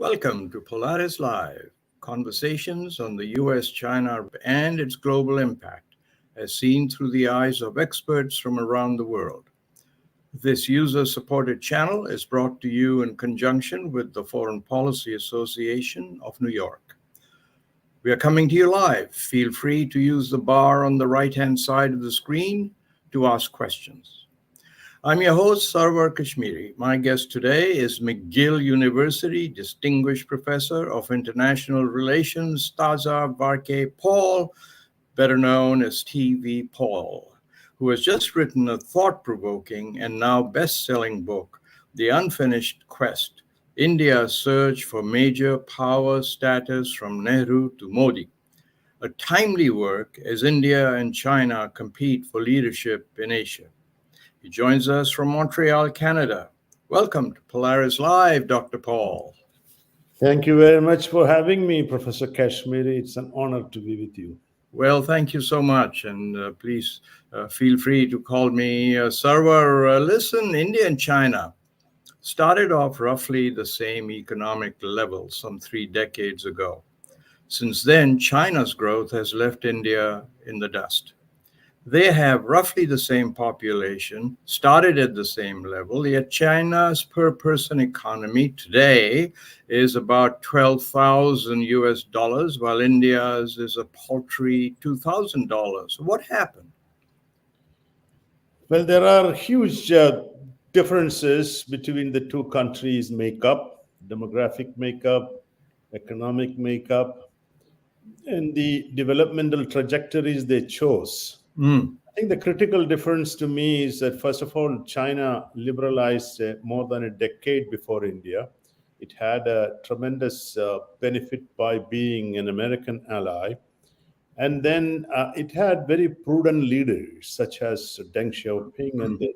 Welcome to Polaris-Live, conversations on the US-China and its global impact, as seen through the eyes of experts from around the world. This user-supported channel is brought to you in conjunction with the Foreign Policy Association of New York. We are coming to you live. Feel free to use the bar on the right-hand side of the screen to ask questions. I'm your host, Sarwar Kashmeri. My guest today is McGill University Distinguished Professor of International Relations, Taza Varke Paul, better known as TV Paul, who has just written a thought-provoking and now best-selling book, The Unfinished Quest, India's Search for Major Power Status from Nehru to Modi, a timely work as India and China compete for leadership in Asia. He joins us from Montreal, Canada. Welcome to Polaris Live, Dr. Paul. Thank you very much for having me, Professor Kashmeri. It's an honor to be with you. Well, thank you so much. And please feel free to call me Sarwar. Listen, India and China started off roughly the same economic level some 3 decades ago. Since then, China's growth has left India in the dust. They have roughly the same population, started at the same level, yet China's per person economy today is about 12,000 US dollars, while India's is a paltry $2,000. What happened? Well, there are huge differences between the two countries' makeup, demographic makeup, economic makeup, and the developmental trajectories they chose. I think the critical difference to me is that, first of all, China liberalized more than a decade before India. It had a tremendous benefit by being an American ally. And then it had very prudent leaders, such as Deng Xiaoping and the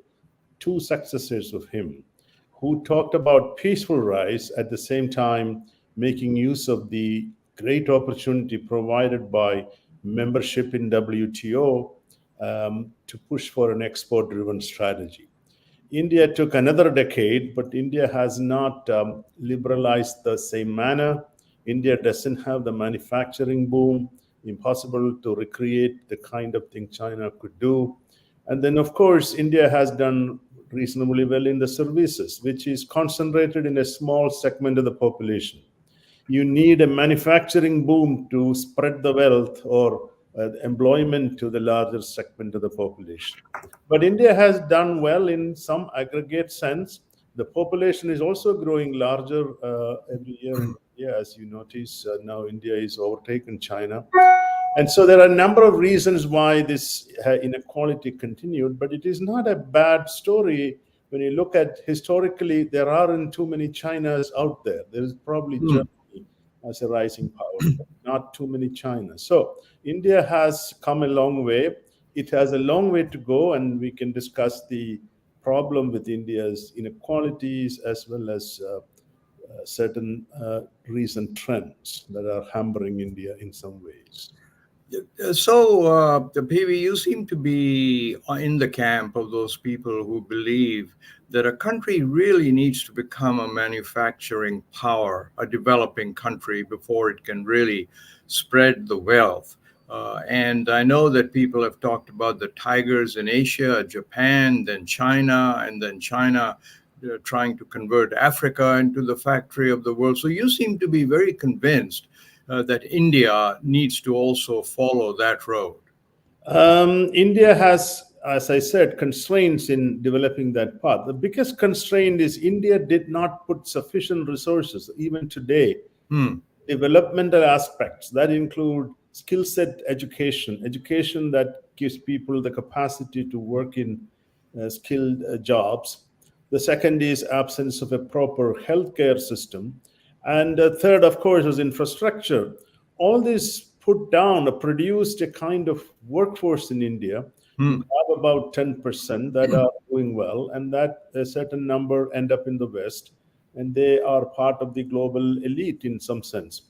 2 successors of him, who talked about peaceful rise at the same time making use of the great opportunity provided by membership in WTO to push for an export-driven strategy. India took another decade, but India has not liberalized the same manner. India doesn't have the manufacturing boom, impossible to recreate the kind of thing China could do. And then, of course, India has done reasonably well in the services, which is concentrated in a small segment of the population. You need a manufacturing boom to spread the wealth or employment to the larger segment of the population. But India has done well in some aggregate sense. The population is also growing larger every year. Yeah, as you notice, now India is overtaken China. And so there are a number of reasons why this inequality continued, but it is not a bad story. When you look at historically, there aren't too many Chinas out there. There is probably Germany as a rising power, but not too many China. So India has come a long way. It has a long way to go, and we can discuss the problem with India's inequalities as well as certain recent trends that are hampering India in some ways. So, PV, you seem to be in the camp of those people who believe that a country really needs to become a manufacturing power, a developing country, before it can really spread the wealth. And I know that people have talked about the tigers in Asia, Japan, then China, and then China trying to convert Africa into the factory of the world. So you seem to be very convinced that India needs to also follow that road. India has, as I said, constraints in developing that path. The biggest constraint is India did not put sufficient resources, even today, developmental aspects that include skill set education, education that gives people the capacity to work in skilled jobs. The second is absence of a proper healthcare system. And the third, of course, was infrastructure. All this put down or produced a kind of workforce in India. We have about 10% that are doing well, and that a certain number end up in the West, and they are part of the global elite in some sense.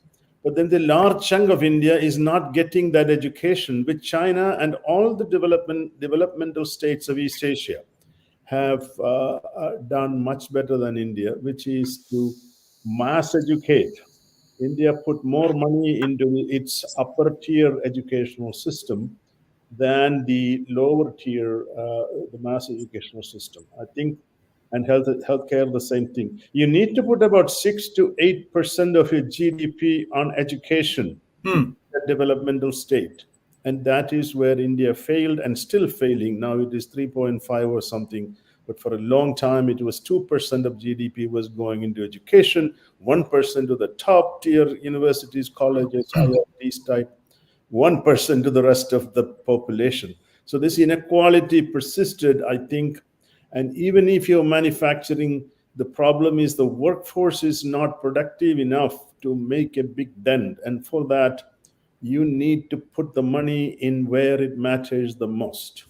But then the large chunk of India is not getting that education, which China and all the developmental states of East Asia have done much better than India, which is to mass educate. India put more money into its upper tier educational system than the lower tier, the mass educational system. I think, and healthcare the same thing. You need to put about 6 to 8% of your GDP on education in Hmm. a developmental state, and that is where India failed and still failing. Now it is 3.5 or something, but for a long time it was 2% of GDP was going into education, 1% to the top tier universities, colleges, IITs type, 1% to the rest of the population. So this inequality persisted, I think. And even if you're manufacturing, the problem is the workforce is not productive enough to make a big dent. And for that, you need to put the money in where it matters the most.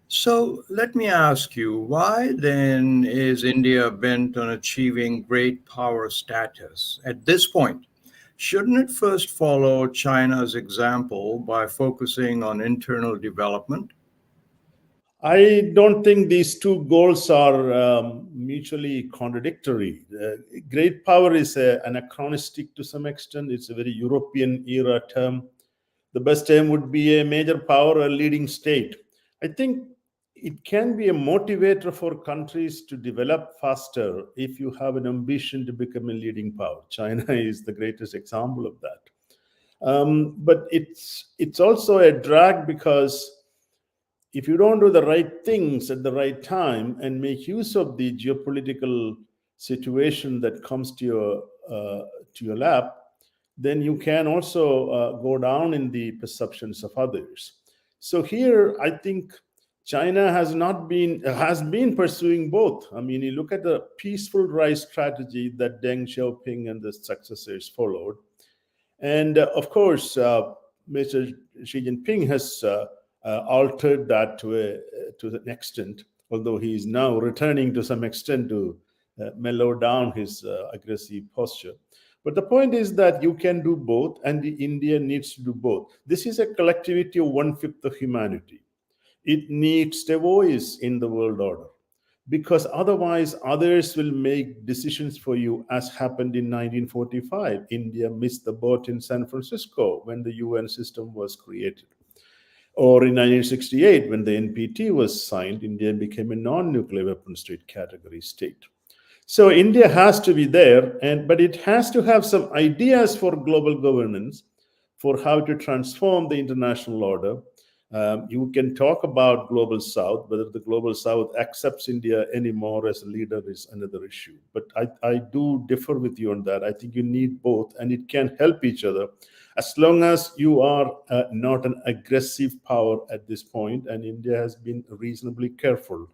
So let me ask you, why then is India bent on achieving great power status at this point? Shouldn't it first follow China's example by focusing on internal development? I don't think these two goals are mutually contradictory. Great power is anachronistic to some extent. It's a very European era term. The best term would be a major power, a leading state. I think it can be a motivator for countries to develop faster if you have an ambition to become a leading power. China is the greatest example of that. But it's also a drag because if you don't do the right things at the right time and make use of the geopolitical situation that comes to your lap, then you can also go down in the perceptions of others. So here, I think China has been pursuing both. I mean, you look at the peaceful rise strategy that Deng Xiaoping and the successors followed, and of course, Mr. Xi Jinping has altered that to an extent, although he is now returning to some extent to mellow down his aggressive posture. But the point is that you can do both, and India needs to do both. This is a collectivity of one-fifth of humanity. It needs a voice in the world order, because otherwise others will make decisions for you, as happened in 1945. India missed the boat in San Francisco when the UN system was created. Or in 1968, when the NPT was signed, India became a non-nuclear weapon state category state. So India has to be there, but it has to have some ideas for global governance, for how to transform the international order. You can talk about global south. Whether the global south accepts India anymore as a leader is another issue. But I do differ with you on that. I think you need both, and it can help each other as long as you are not an aggressive power at this point. And India has been reasonably careful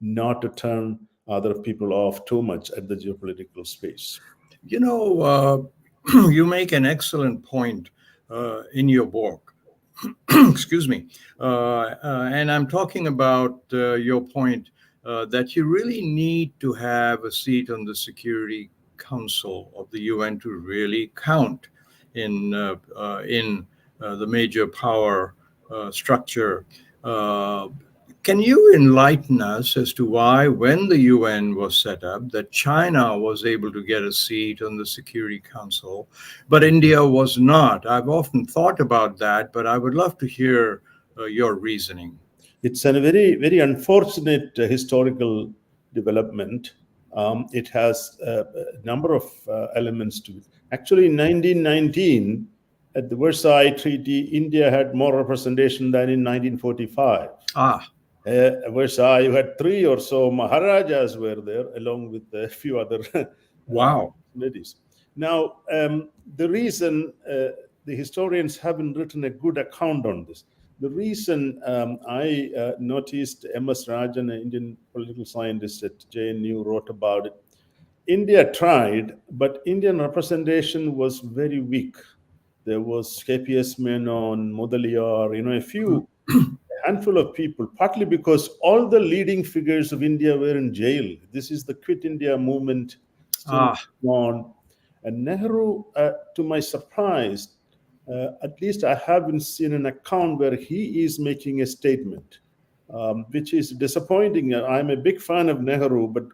not to turn other people off too much at the geopolitical space. You know, you make an excellent point in your book. Excuse me. And I'm talking about your point that you really need to have a seat on the Security Council of the UN to really count in the major power structure. Uh, can you enlighten us as to why, when the UN was set up, that China was able to get a seat on the Security Council, but India was not? I've often thought about that, but I would love to hear your reasoning. It's a very unfortunate historical development. It has a number of elements to it. Actually, in 1919, at the Versailles Treaty, India had more representation than in 1945. Ah, Versailles, you had 3 or so Maharajas were there, along with a few other wow. ladies. Now, the reason the historians haven't written a good account on this. The reason I noticed M.S. Rajan, an Indian political scientist at JNU, wrote about it. India tried, but Indian representation was very weak. There was KPS Menon, Mudaliar, a handful of people, partly because all the leading figures of India were in jail. This is the Quit India movement still Ah, on. And Nehru, to my surprise, at least I haven't seen an account where he is making a statement, which is disappointing. I'm a big fan of Nehru, but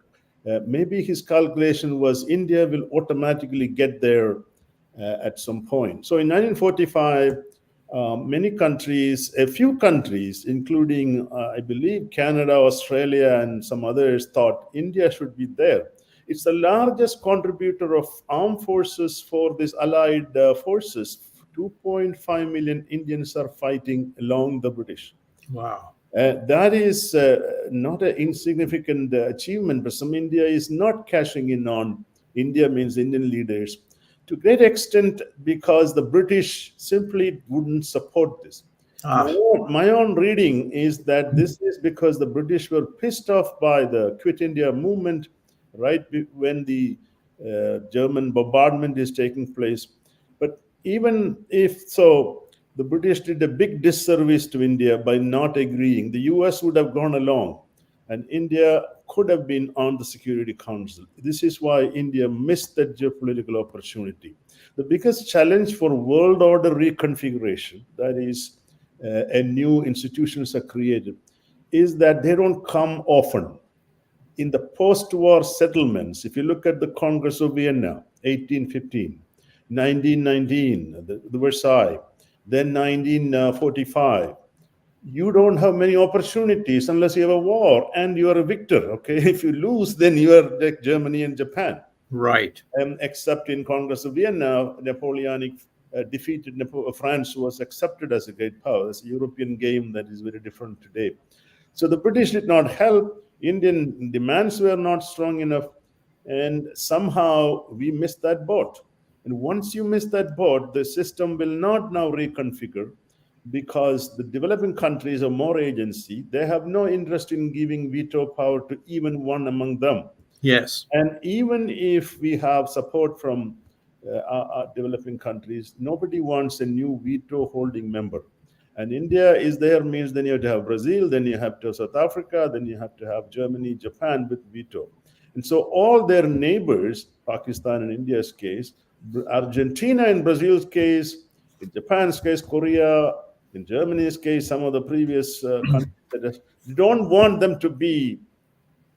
Maybe his calculation was India will automatically get there at some point. So in 1945, many countries, a few countries, including, I believe, Canada, Australia, and some others, thought India should be there. It's the largest contributor of armed forces for these allied forces. 2.5 million Indians are fighting along the British. Wow. That is not an insignificant achievement, but some India is not cashing in on. India means Indian leaders to great extent because the British simply wouldn't support this. My own reading is that this is because the British were pissed off by the Quit India movement, right when the German bombardment is taking place. But even if so, the British did a big disservice to India by not agreeing. The US would have gone along, and India could have been on the Security Council. This is why India missed that geopolitical opportunity. The biggest challenge for world order reconfiguration, that is, a new institutions are created, is that they don't come often. In the post-war settlements, if you look at the Congress of Vienna, 1815, 1919, the Versailles, then 1945, you don't have many opportunities unless you have a war and you are a victor. Okay, if you lose, then you are like Germany and Japan. Right. Except in Congress of Vienna, Napoleonic defeated France was accepted as a great power. It's a European game that is very different today. So the British did not help. Indian demands were not strong enough, and somehow we missed that boat. And once you miss that boat, the system will not now reconfigure, because the developing countries have more agency. They have no interest in giving veto power to even one among them. Yes. And even if we have support from our developing countries, nobody wants a new veto holding member. And India is there means then you have to have Brazil, then you have to have South Africa, then you have to have Germany, Japan with veto. And so all their neighbors, Pakistan in India's case, Argentina in Brazil's case, in Japan's case, Korea, in Germany's case, some of the previous countries that don't want them to be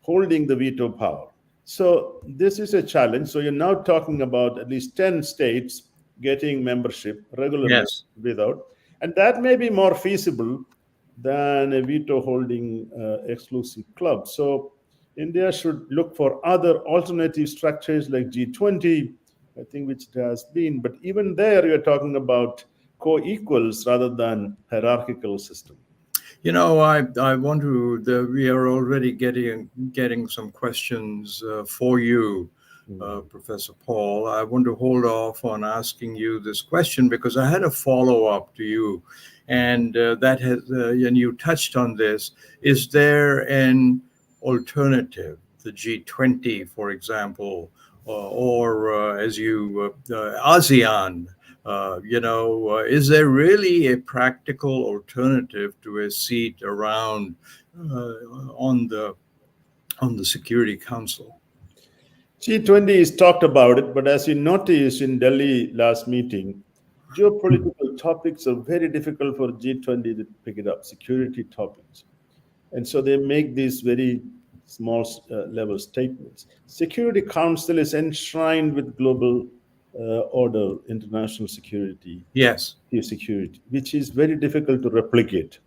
holding the veto power. So this is a challenge. So you're now talking about at least 10 states getting membership, regular Yes. without. And that may be more feasible than a veto holding exclusive club. So India should look for other alternative structures like G20, I think, which it has been. But even there, you're talking about co-equals rather than hierarchical system. You know, I want to. We are already getting some questions for you, Professor Paul. I want to hold off on asking you this question because I had a follow up to you, and that has and you touched on this. Is there an alternative, the G20, for example, or as you ASEAN? Is there really a practical alternative to a seat around on the Security Council? G20 is talked about it, but as you noticed in Delhi last meeting, geopolitical topics are very difficult for G20 to pick it up, security topics. And so they make these very small level statements. Security Council is enshrined with global order, international security, Yes, security, which is very difficult to replicate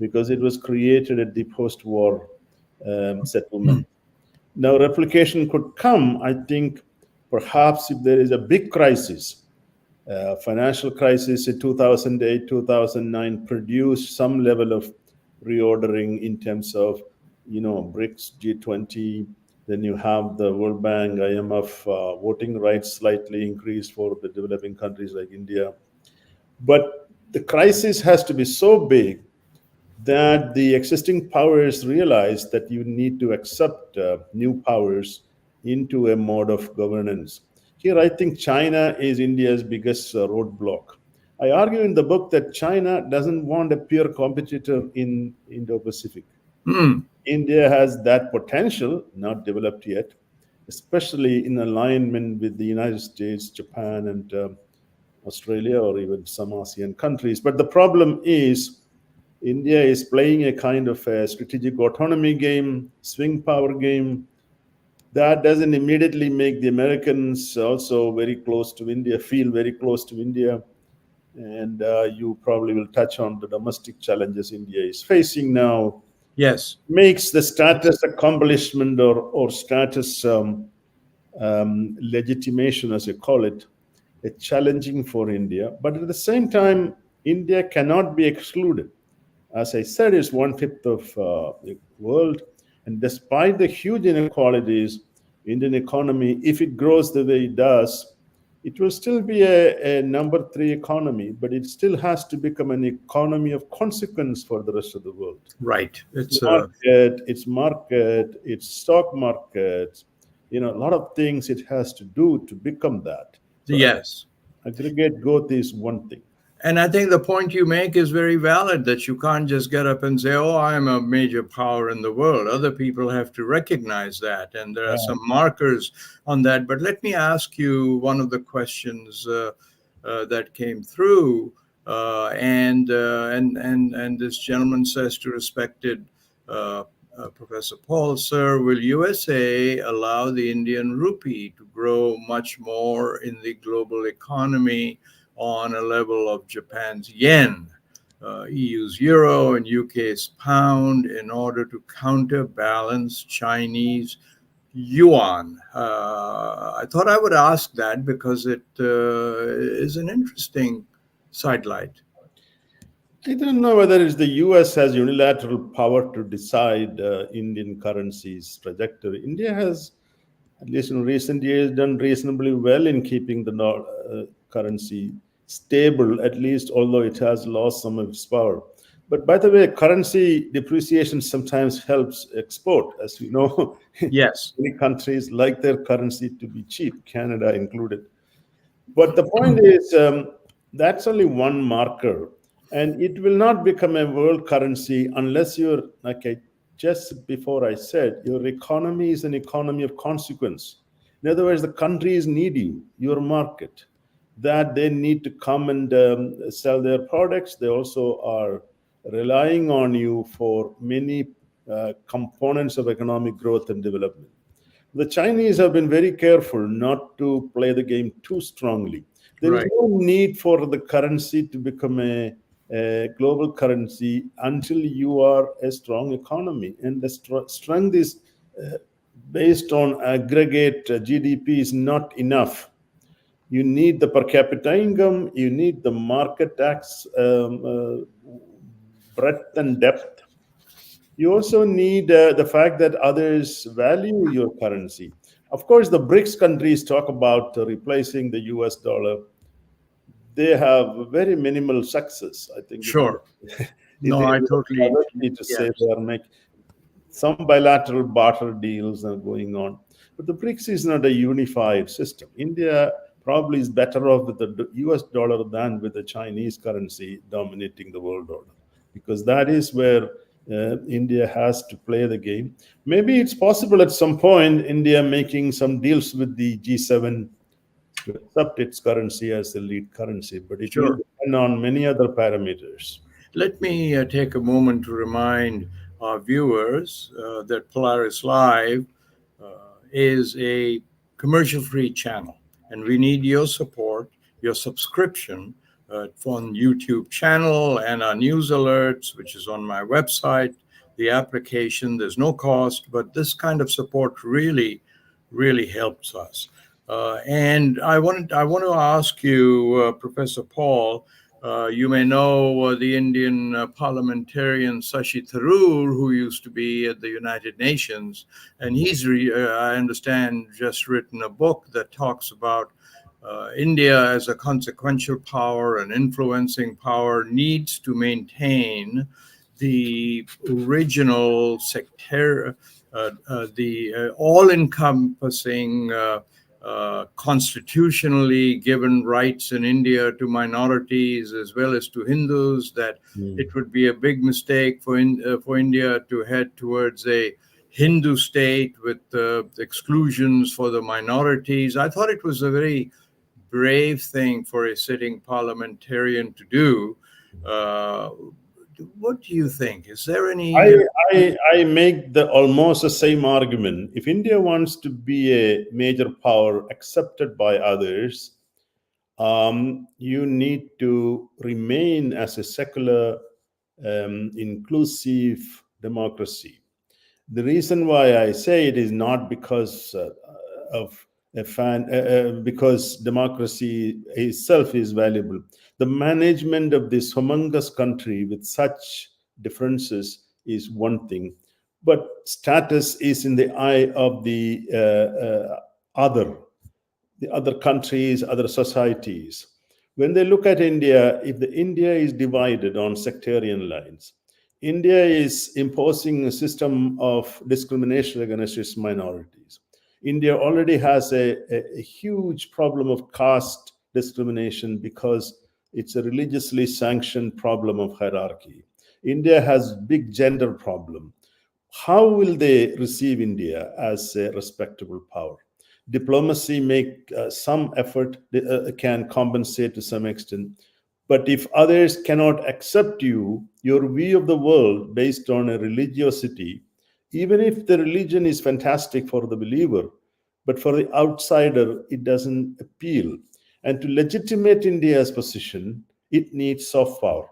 because it was created at the post-war settlement. Now, replication could come, I think, perhaps if there is a big crisis, financial crisis in 2008, 2009 produced some level of reordering in terms of, BRICS, G20. Then you have the World Bank, IMF, voting rights slightly increased for the developing countries like India. But the crisis has to be so big that the existing powers realize that you need to accept new powers into a mode of governance. Here, I think China is India's biggest roadblock. I argue in the book that China doesn't want a peer competitor in Indo-Pacific. India has that potential, not developed yet, especially in alignment with the United States, Japan, and Australia, or even some ASEAN countries. But the problem is India is playing a kind of a strategic autonomy game, swing power game. that doesn't immediately make the Americans also very close to India, feel very close to India. And you probably will touch on the domestic challenges India is facing now. Yes. Makes the status accomplishment or status legitimation, as you call it, challenging for India. But at the same time, India cannot be excluded. As I said, it's 1/5 of the world. And despite the huge inequalities, Indian economy, if it grows the way it does, it will still be a number 3 economy, but it still has to become an economy of consequence for the rest of the world. Right. Its market, its stock market, a lot of things it has to do to become that. So yes. Aggregate growth is one thing. And I think the point you make is very valid, that you can't just get up and say, oh, I'm a major power in the world. Other people have to recognize that. And there are some markers on that. But let me ask you one of the questions that came through. And this gentleman says to respected Professor Paul, sir, will USA allow the Indian rupee to grow much more in the global economy on a level of Japan's yen, EU's euro, and UK's pound in order to counterbalance Chinese yuan? I thought I would ask that because it is an interesting sidelight. I don't know whether it's the US has unilateral power to decide Indian currency's trajectory. India has, at least in recent years, done reasonably well in keeping the currency stable, at least, although it has lost some of its power. But by the way, currency depreciation sometimes helps export, as you know. Yes. Many countries like their currency to be cheap, Canada included. But the point is, that's only one marker. And it will not become a world currency unless you're, just before I said, your economy is an economy of consequence. In other words, the countries need you, your market, that they need to come and sell their products. They also are relying on you for many components of economic growth and development. The Chinese have been very careful not to play the game too strongly. There is no need for the currency to become a global currency until you are a strong economy. And the strength is based on aggregate GDP is not enough. You need the per capita income, you need the market tax breadth and depth. You also need the fact that others value your currency. Of course, the BRICS countries talk about replacing the US dollar. They have very minimal success, I think. Sure. No, I totally need to say they are making some bilateral barter deals are going on. But the BRICS is not a unified system. India probably is better off with the US dollar than with the Chinese currency dominating the world order, because that is where India has to play the game. Maybe it's possible at some point India making some deals with the G7 to accept its currency as the lead currency, but it will depend on many other parameters. Let me take a moment to remind our viewers that Polaris-Live is a commercial-free channel, and we need your support, your subscription from YouTube channel and our news alerts, which is on my website, the application. There's no cost, but this kind of support really, really helps us. And I want to ask you, Professor Paul, you may know the Indian parliamentarian Shashi Tharoor, who used to be at the United Nations, and he's, I understand, just written a book that talks about India as a consequential power and influencing power needs to maintain the original sectarian, the all-encompassing constitutionally given rights in India to minorities as well as to Hindus, that it would be a big mistake for India to head towards a Hindu state with exclusions for the minorities. I thought it was a very brave thing for a sitting parliamentarian to do, what do you think? Is there any, I make the almost the same argument. If India wants to be a major power accepted by others, you need to remain as a secular, inclusive democracy. The reason why I say it is not because of because democracy itself is valuable. The management of this humongous country with such differences is one thing, but status is in the eye of the other countries, other societies. When they look at India, if the India is divided on sectarian lines, India is imposing a system of discrimination against its minorities. India already has a huge problem of caste discrimination because it's a religiously sanctioned problem of hierarchy. India has big gender problem. How will they receive India as a respectable power? Diplomacy make some effort, can compensate to some extent, but if others cannot accept you, your view of the world based on a religiosity, even if the religion is fantastic for the believer, but for the outsider it doesn't appeal. And to legitimate India's position, it needs soft power.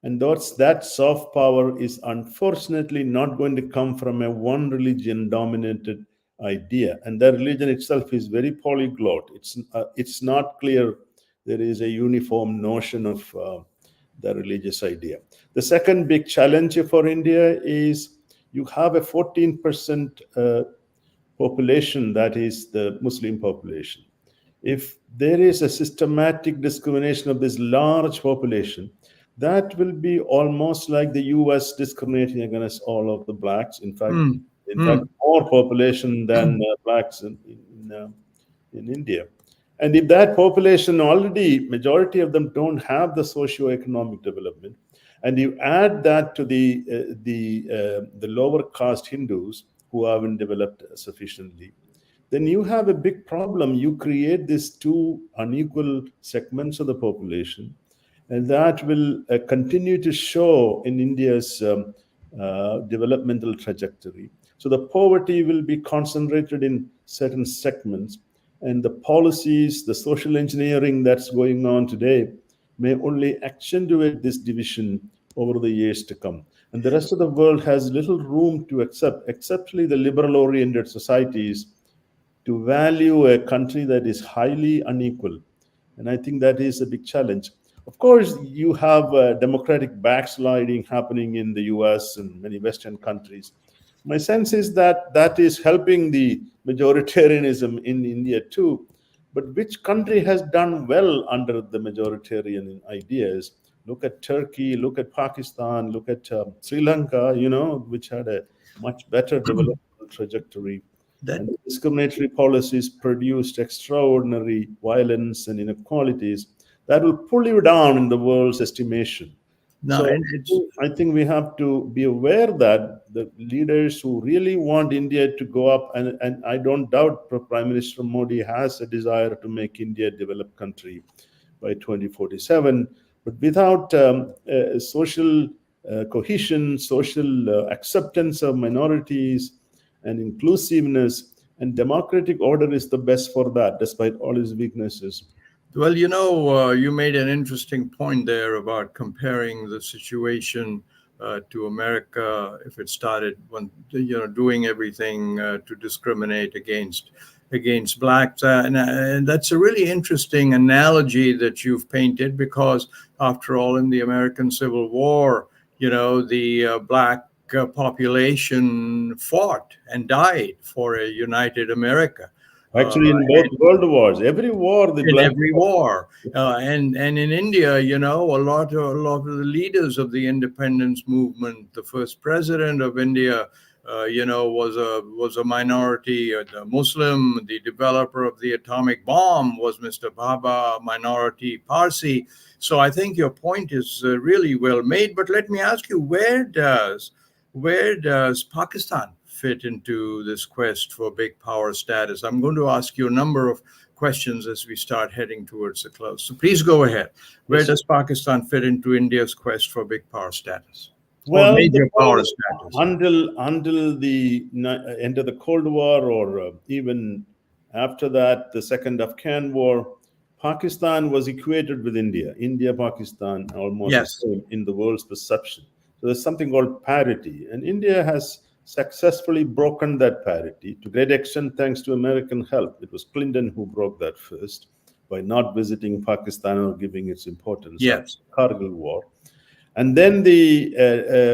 And that soft power is unfortunately not going to come from a one religion dominated idea. And that religion itself is very polyglot. It's not clear there is a uniform notion of the religious idea. The second big challenge for India is you have a 14% population that is the Muslim population. If there is a systematic discrimination of this large population, that will be almost like the US discriminating against all of the blacks. In fact, more population than blacks in India. And if that population already, majority of them don't have the socio-economic development, and you add that to the lower caste Hindus who haven't developed sufficiently, then you have a big problem. You create these two unequal segments of the population, and that will continue to show in India's developmental trajectory. So the poverty will be concentrated in certain segments, and the policies, the social engineering that's going on today may only accentuate this division over the years to come. And the rest of the world has little room to accept, exceptly the liberal-oriented societies, to value a country that is highly unequal. And I think that is a big challenge. Of course, you have democratic backsliding happening in the US and many Western countries. My sense is that that is helping the majoritarianism in India too. But which country has done well under the majoritarian ideas? Look at Turkey, look at Pakistan, look at Sri Lanka, which had a much better developmental trajectory. And discriminatory policies produced extraordinary violence and inequalities that will pull you down in the world's estimation. No, so I think we have to be aware that the leaders who really want India to go up, and I don't doubt Prime Minister Modi has a desire to make India a developed country by 2047, but without social cohesion, social acceptance of minorities, and inclusiveness and democratic order is the best for that, despite all its weaknesses. Well, you made an interesting point there about comparing the situation to America if it started when doing everything to discriminate against blacks, and that's a really interesting analogy that you've painted, because after all, in the American Civil War, the black population fought and died for a united America. Actually, in both world wars, every war, and in India, a lot of the leaders of the independence movement, the first president of India, was a minority, a Muslim. The developer of the atomic bomb was Mr. Bhabha, minority Parsi. So I think your point is really well made. But let me ask you, where does Pakistan fit into this quest for big power status? I'm going to ask you a number of questions as we start heading towards the close. So please go ahead. Where Yes. does Pakistan fit into India's quest for big power status or Well, major power status? until the end of the Cold War, or even after that, the Second Afghan War, Pakistan was equated with India. India, Pakistan, almost the Yes. same in the world's perception. So there's something called parity, and India has successfully broken that parity to great extent thanks to American help. It was Clinton who broke that first by not visiting Pakistan or giving its importance after Yes. the Kargil War. And then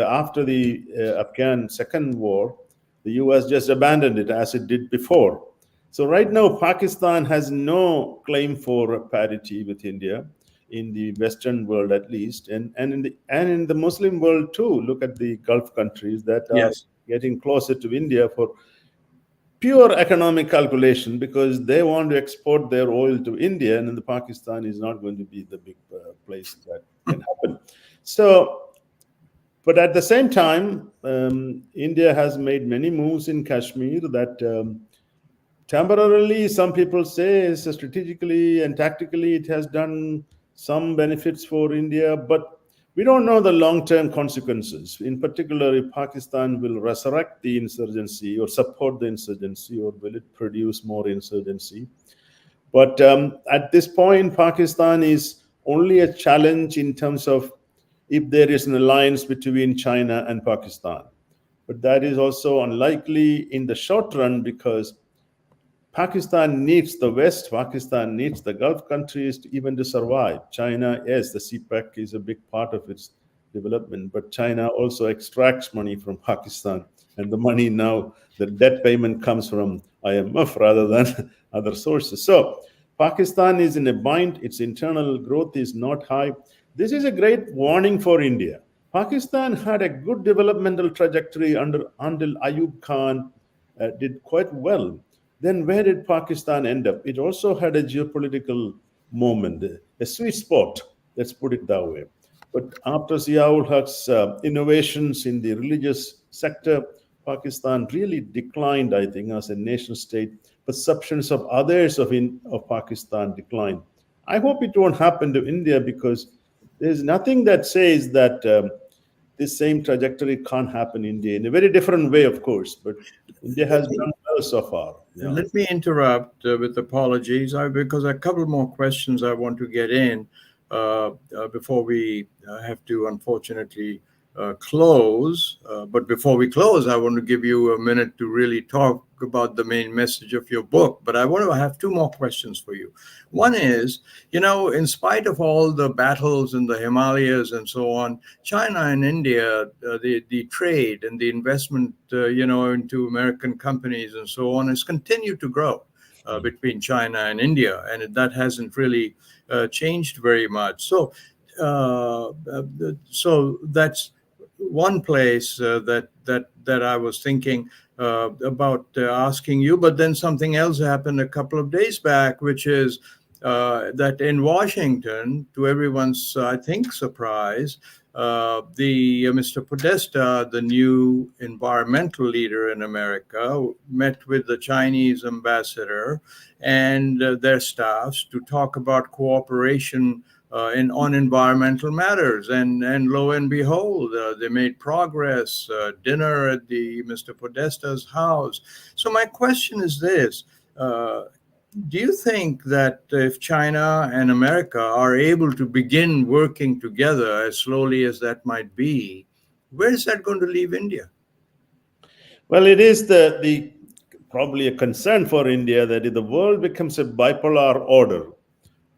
after the Afghan Second War, the US just abandoned it as it did before. So right now, Pakistan has no claim for parity with India in the Western world, at least, and in the Muslim world too. Look at the Gulf countries that are Yes. getting closer to India for pure economic calculation, because they want to export their oil to India, and then the Pakistan is not going to be the big place that can happen. So, but at the same time, India has made many moves in Kashmir that temporarily, some people say, strategically and tactically, it has done some benefits for India, but we don't know the long-term consequences. In particular, if Pakistan will resurrect the insurgency or support the insurgency, or will it produce more insurgency? But at this point, Pakistan is only a challenge in terms of if there is an alliance between China and Pakistan. But that is also unlikely in the short run, because Pakistan needs the West, Pakistan needs the Gulf countries even to survive. China, yes, the CPEC is a big part of its development, but China also extracts money from Pakistan. And the money now, the debt payment comes from IMF rather than other sources. So Pakistan is in a bind, its internal growth is not high. This is a great warning for India. Pakistan had a good developmental trajectory until Ayub Khan did quite well. Then where did Pakistan end up? It also had a geopolitical moment, a sweet spot, let's put it that way. But after Ziaul Haq's innovations in the religious sector, Pakistan really declined, I think, as a nation state. Perceptions of others of Pakistan declined. I hope it won't happen to India, because there's nothing that says that this same trajectory can't happen in India, in a very different way, of course. But India has done well so far. Yeah. Let me interrupt with apologies, because a couple more questions I want to get in before we have to, unfortunately, close. But before we close, I want to give you a minute to really talk about the main message of your book. But I want to have two more questions for you. One is, in spite of all the battles in the Himalayas and so on, China and India, the trade and the investment, into American companies and so on, has continued to grow between China and India, and that hasn't really changed very much. So, so that's one place that I was thinking about asking you. But then something else happened a couple of days back, which is that in Washington, to everyone's, I think, surprise, the Mr. Podesta, the new environmental leader in America, met with the Chinese ambassador and their staffs to talk about cooperation on environmental matters, and lo and behold, they made progress. Dinner at the Mr. Podesta's house. So my question is this: do you think that if China and America are able to begin working together, as slowly as that might be, where is that going to leave India? Well, it is the probably a concern for India that if the world becomes a bipolar order,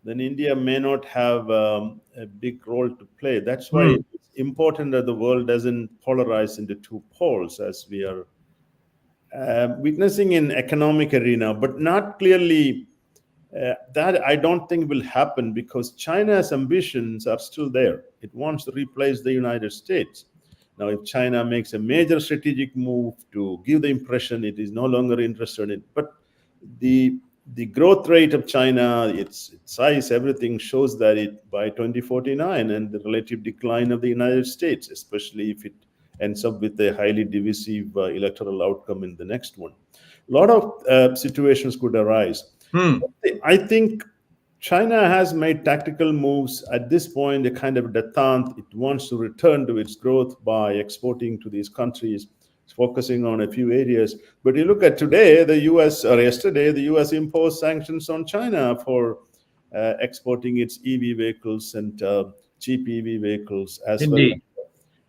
then India may not have a big role to play. That's why it's important that the world doesn't polarize into two poles, as we are witnessing in economic arena, but not clearly. That I don't think will happen, because China's ambitions are still there. It wants to replace the United States. Now, if China makes a major strategic move to give the impression it is no longer interested in, but the growth rate of China, its size, everything shows that it by 2049, and the relative decline of the United States, especially if it ends up with a highly divisive electoral outcome in the next one. A lot of situations could arise. Hmm. I think China has made tactical moves at this point, a kind of detente. It wants to return to its growth by exporting to these countries, focusing on a few areas. But you look at today, the US, or yesterday, the US imposed sanctions on China for exporting its EV vehicles and cheap EV vehicles, Indeed.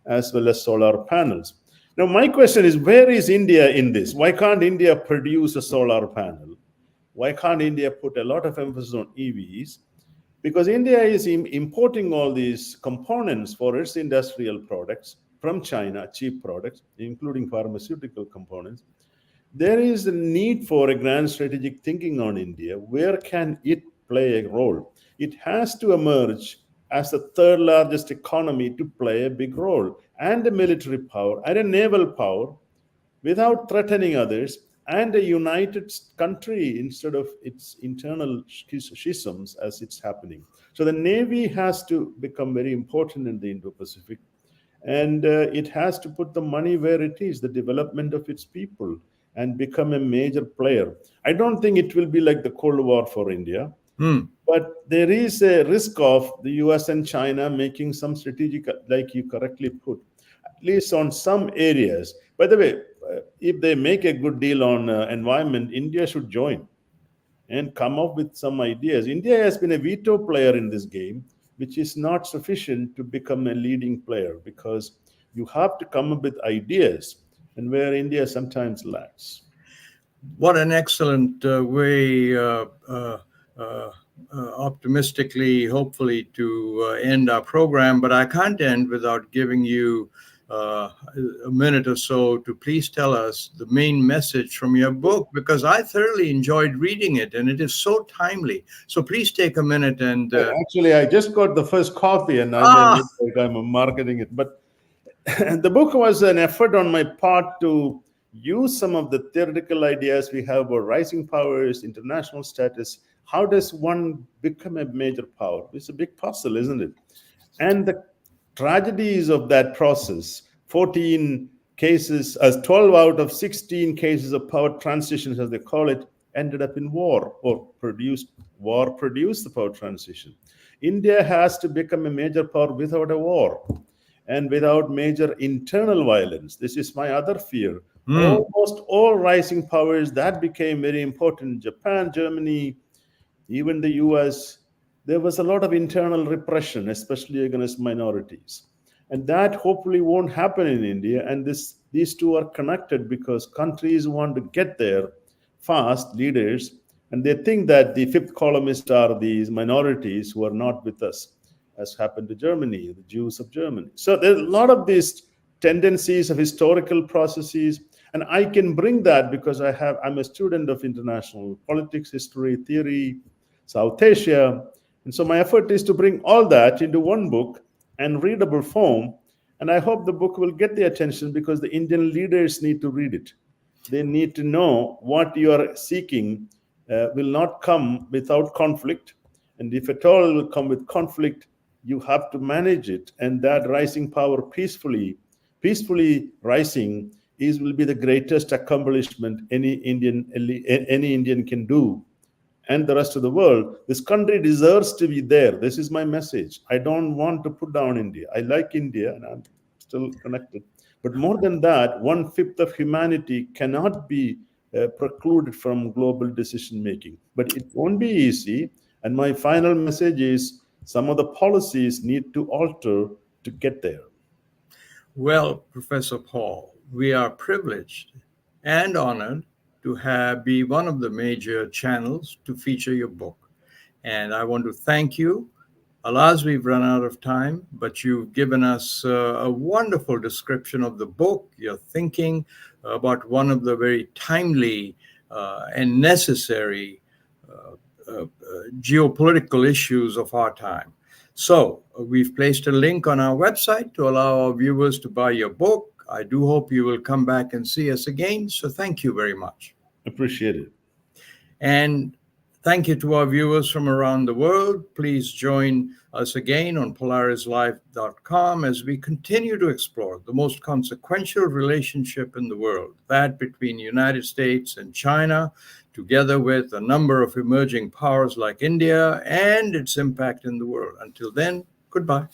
as well as solar panels. Now, my question is, where is India in this? Why can't India produce a solar panel? Why can't India put a lot of emphasis on EVs? Because India is importing all these components for its industrial products from China, cheap products, including pharmaceutical components. There is a need for a grand strategic thinking on India. Where can it play a role? It has to emerge as the third largest economy to play a big role, and a military power and a naval power without threatening others, and a united country instead of its internal schisms as it's happening. So the Navy has to become very important in the Indo-Pacific, and it has to put the money where it is, the development of its people, and become a major player. I don't think it will be like the Cold War for India, Hmm. but there is a risk of the US and China making some strategic, like you correctly put, at least on some areas. By the way, if they make a good deal on environment, India should join and come up with some ideas. India has been a veto player in this game, which is not sufficient to become a leading player, because you have to come up with ideas, and where India sometimes lacks. What an excellent way, optimistically, hopefully, to end our program. But I can't end without giving you a minute or so to please tell us the main message from your book, because I thoroughly enjoyed reading it and it is so timely. So please take a minute and. Actually, I just got the first copy, and I may Ah, look like I'm marketing it. But the book was an effort on my part to use some of the theoretical ideas we have about rising powers, international status. How does one become a major power? It's a big puzzle, isn't it? And the tragedies of that process, 14 cases, as 12 out of 16 cases of power transitions, as they call it, ended up in war, or produced the power transition. India has to become a major power without a war and without major internal violence. This is my other fear. hmm. Almost all rising powers that became very important, Japan, Germany, even the US, there was a lot of internal repression, especially against minorities. And that hopefully won't happen in India. And these two are connected, because countries want to get there fast, leaders, and they think that the fifth columnist are these minorities who are not with us, as happened to Germany, the Jews of Germany. So there's a lot of these tendencies of historical processes, and I can bring that because I'm a student of international politics, history, theory, South Asia. And so my effort is to bring all that into one book and readable form. And I hope the book will get the attention, because the Indian leaders need to read it. They need to know what you are seeking will not come without conflict. And if at all it will come with conflict, you have to manage it. And that rising power peacefully rising, will be the greatest accomplishment any Indian can do, and the rest of the world. This country deserves to be there. This is my message. I don't want to put down India. I like India, and I'm still connected. But more than that, 1/5 of humanity cannot be precluded from global decision making. But it won't be easy. And my final message is, some of the policies need to alter to get there. Well, Professor Paul, we are privileged and honored to be one of the major channels to feature your book. And I want to thank you. Alas, we've run out of time, but you've given us a wonderful description of the book, your thinking about one of the very timely and necessary geopolitical issues of our time. So we've placed a link on our website to allow our viewers to buy your book. I do hope you will come back and see us again. So thank you very much. Appreciate it. And Thank you to our viewers from around the world. Please join us again on Polaris-Live.com as we continue to explore the most consequential relationship in the world, that between the United States and China, together with a number of emerging powers like India and its impact in the world. Until then, goodbye.